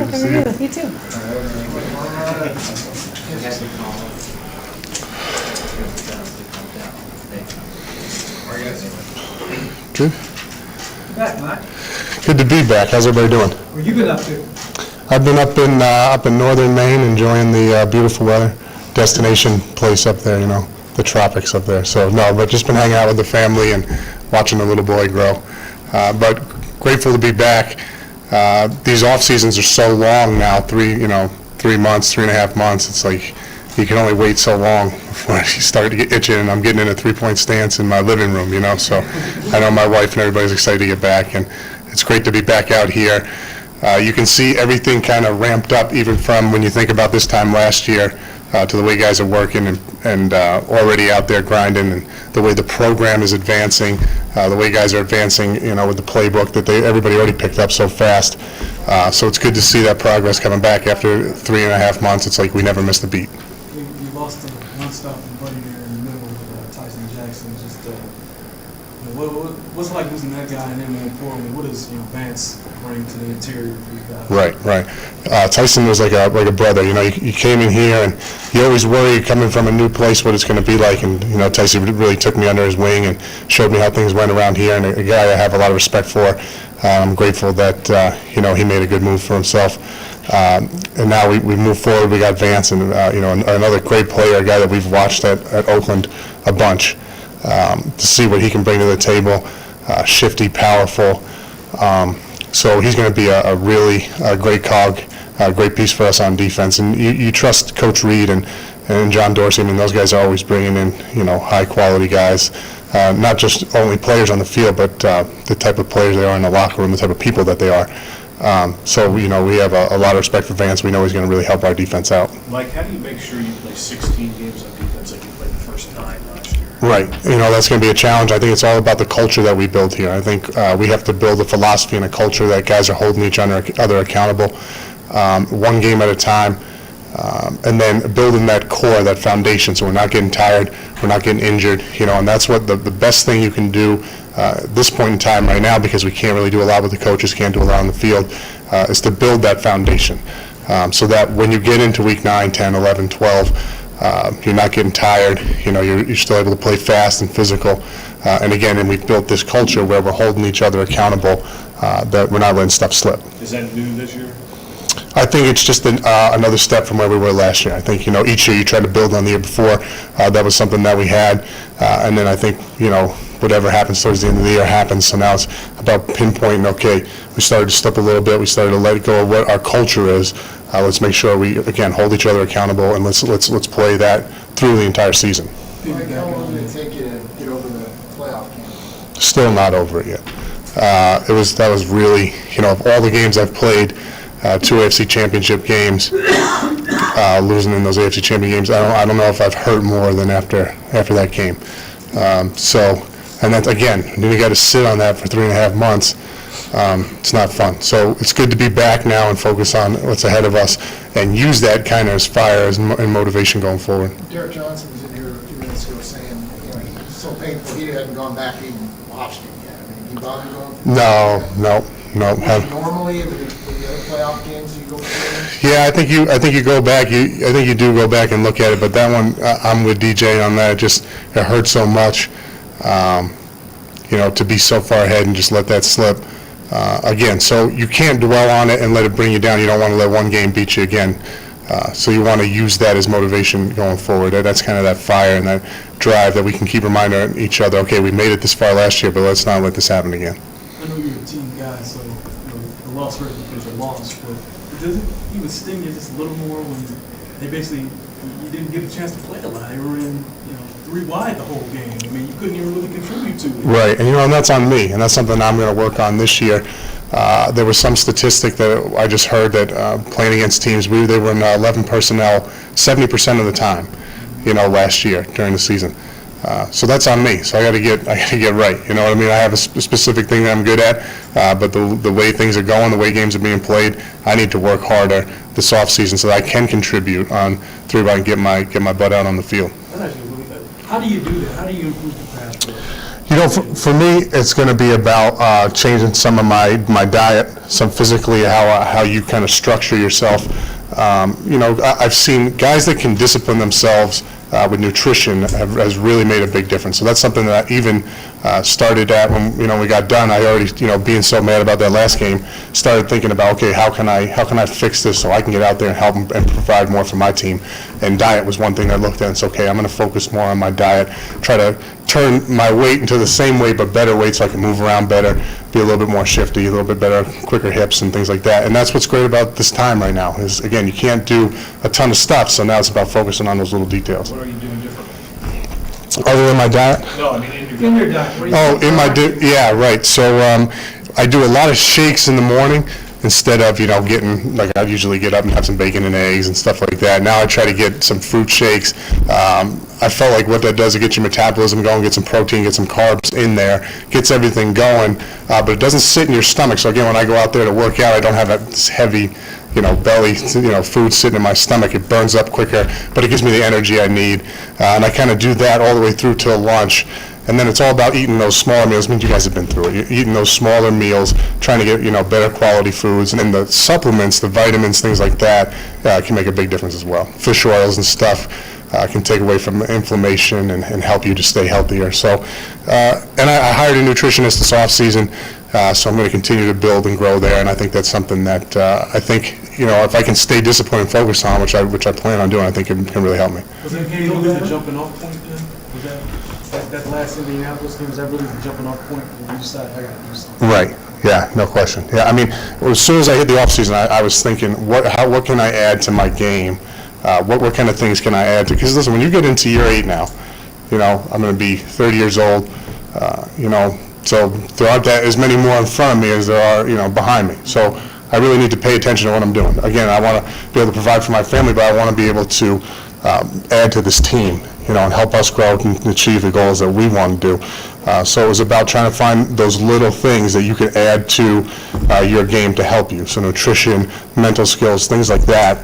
Good to see you. You too. Good. Back, Mike. Good to be back. How's everybody doing? Where you been up to? I've been up in northern Maine enjoying the beautiful weather. Destination place up there, you know, the tropics up there. So no, but just been hanging out with the family and watching the little boy grow. But grateful to be back. These off seasons are so long now, 3 months, 3.5 months. It's like you can only wait so long before you start to get itching, and I'm getting in a 3-point stance in my living room, you know. So I know my wife and everybody's excited to get back, and it's great to be back out here. You can see everything kind of ramped up, even from when you think about this time last year, to the way guys are working and already out there grinding, and the way the program is advancing, the way guys are advancing, you know, with the playbook that everybody already picked up so fast. So it's good to see that progress coming back after 3.5 months. It's like we never missed a beat. You lost a one-stopping buddy there in the middle with Tyson Jackson. Just what's it like losing that guy, and then more importantly, what does Vance bring to the interior for you guys? Right. Tyson was like a brother. You know, you came in here and you always worry coming from a new place what it's going to be like. And you know, Tyson really took me under his wing and showed me how things went around here. And a guy I have a lot of respect for. I'm grateful that he made a good move for himself. And now we move forward. We got Vance and another great player, a guy that we've watched at Oakland a bunch. To see what he can bring to the table, shifty, powerful. So he's going to be a really great cog, a great piece for us on defense. And you trust Coach Reed and John Dorsey. I mean, those guys are always bringing in, high quality guys, not just only players on the field, but the type of players they are in the locker room, the type of people that they are. So we have a lot of respect for Vance. We know he's going to really help our defense out. Mike, how do you make sure you play 16 games on defense like you played the first 9 last year? Right. That's going to be a challenge. I think it's all about the culture that we build here. I think we have to build a philosophy and a culture that guys are holding each other accountable, one game at a time, and then building that core, that foundation, so we're not getting tired, we're not getting injured, and that's what the best thing you can do at this point in time right now, because we can't really do a lot with the coaches, can't do a lot on the field, is to build that foundation so that when you get into week 9, 10, 11, 12, you're not getting tired, you're still able to play fast and physical. And we've built this culture where we're holding each other accountable, that we're not letting stuff slip. Is that new this year? I think it's just another step from where we were last year. I think, each year you try to build on the year before. That was something that we had. And then I think, whatever happens towards the end of the year happens. So now it's about pinpointing, okay, we started to step a little bit. We started to let go of what our culture is. Let's make sure we, again, hold each other accountable, and let's play that through the entire season. Mike, how long did it take you to get over the playoff game? Still not over it yet. That was really, of all the games I've played, 2 AFC Championship games, losing in those AFC Championship games, I don't know if I've hurt more than after that game. And that's, again, then you got to sit on that for 3.5 months. It's not fun. So it's good to be back now and focus on what's ahead of us and use that kind of as fire and motivation going forward. Derek Johnson was in here a few minutes ago saying, it's so painful he hadn't gone back and even watched it yet. I mean, you bother going through No. Normally, in the other playoff games, you go through? Yeah, I think you go back. I think you do go back and look at it. But that one, I'm with DJ on that. It hurt so much, to be so far ahead and just let that slip. Again, so you can't dwell on it and let it bring you down. You don't want to let one game beat you again. So you want to use that as motivation going forward. That's kind of that fire and that drive that we can keep reminding each other, okay, we made it this far last year, but let's not let this happen again. I know you're a team guy, so the loss hurts because you're lost, but does it even sting you just a little more when you didn't get a chance to play a lot? You were in 3 wide the whole game. I mean, you couldn't even really contribute to it. Right, and that's on me, and that's something I'm going to work on this year. There was some statistic that I just heard that playing against teams, they were in 11 personnel 70% of the time, last year during the season. So that's on me. So I got to get right. You know what I mean? I have a specific thing that I'm good at, but the way things are going, the way games are being played, I need to work harder this off season so that I can contribute on 3 and get my butt out on the field. How do you do that? How do you improve the pass rush? You know, for me, it's going to be about changing some of my diet, some physically, how you kind of structure yourself. You know, I've seen guys that can discipline themselves with nutrition has really made a big difference. So that's something that I even started at when, you know, we got done. I already, you know, being so mad about that last game, started thinking about, okay, how can I fix this so I can get out there and help and provide more for my team. And diet was one thing I looked at and said, okay, I'm going to focus more on my diet, try to turn my weight into the same weight but better weight so I can move around better, be a little bit more shifty, a little bit better, quicker hips and things like that. And that's what's great about this time right now is, again, you can't do a ton of stuff, so now it's about focusing on those little details. What are you doing differently? Other than my diet? No, I mean in your In your diet, what do you Oh, think? in my, yeah, right. So I do a lot of shakes in the morning instead of, you know, getting, like I usually get up and have some bacon and eggs and stuff like that. Now I try to get some fruit shakes. I felt like what that does, it gets your metabolism going, get some protein, get some carbs in there, gets everything going, but it doesn't sit in your stomach. So again, when I go out there to work out, I don't have that heavy, you know, belly, you know, food sitting in my stomach. It burns up quicker, but it gives me the energy I need. And I kind of do that all the way through till lunch. And then it's all about eating those smaller meals. I mean, you guys have been through it. You're eating those smaller meals, trying to get, you know, better quality foods. And then the supplements, the vitamins, things like that, can make a big difference as well. Fish oils and stuff can take away from inflammation and help you to stay healthier. So, and I hired a nutritionist this off season, so I'm going to continue to build and grow there. And I think that's something that I think, you know, if I can stay disciplined and focus on, which I plan on doing, I think it can really help me. Was that game really the jumping off point then? Was that last Indianapolis game, was that really the jumping off point when you decided I got to do something? Right. Yeah, no question. Yeah, I mean, as soon as I hit the off season, I was thinking, what can I add to my game? What kind of things can I add to? Because listen, when you get into year 8 now, you know, I'm going to be 30 years old. You know, so there aren't that as many more in front of me as there are, you know, behind me. So I really need to pay attention to what I'm doing. Again, I want to be able to provide for my family, but I want to be able to add to this team, you know, and help us grow and achieve the goals that we want to do. So it was about trying to find those little things that you can add to your game to help you. So nutrition, mental skills, things like that.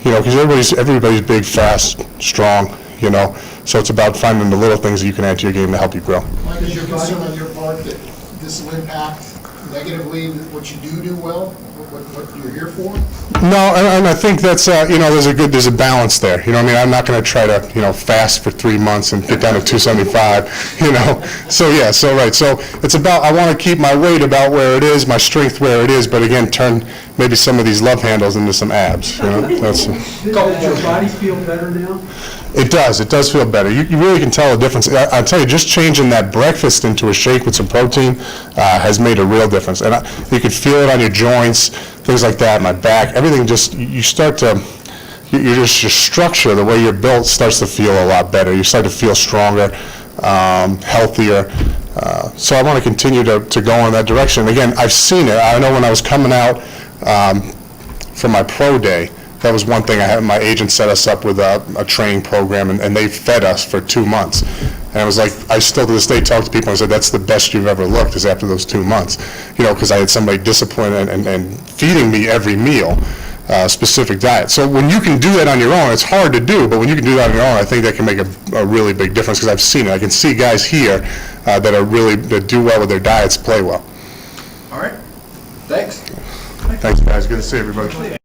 You know, because everybody's big, fast, strong, you know. So it's about finding the little things that you can add to your game to help you grow. Mike, is your concern on your part that this will impact negatively what you do well, what you're here for? No, and I think that's, you know, there's a balance there. You know what I mean? I'm not going to try to, you know, fast for 3 months and get down to 275, you know. So, yeah, so, right. So it's about, I want to keep my weight about where it is, my strength where it is, but again, turn maybe some of these love handles into some abs, you know. That's, Does your body feel better now? It does feel better. You really can tell a difference. I'll tell you, just changing that breakfast into a shake with some protein has made a real difference. And you can feel it on your joints, things like that, my back, everything just, you start to, your structure, the way you're built starts to feel a lot better. You start to feel stronger, healthier. So I want to continue to go in that direction. Again, I've seen it. I know when I was coming out from my pro day, that was one thing I had. My agent set us up with a training program, and they fed us for 2 months. And it was like, I still to this day talk to people and say, that's the best you've ever looked is after those 2 months. You know, because I had somebody disciplined and feeding me every meal, specific diet. So when you can do that on your own, it's hard to do, but when you can do that on your own, I think that can make a really big difference because I've seen it. I can see guys here that do well with their diets play well. All right. Thanks. Thanks, guys. Good to see everybody.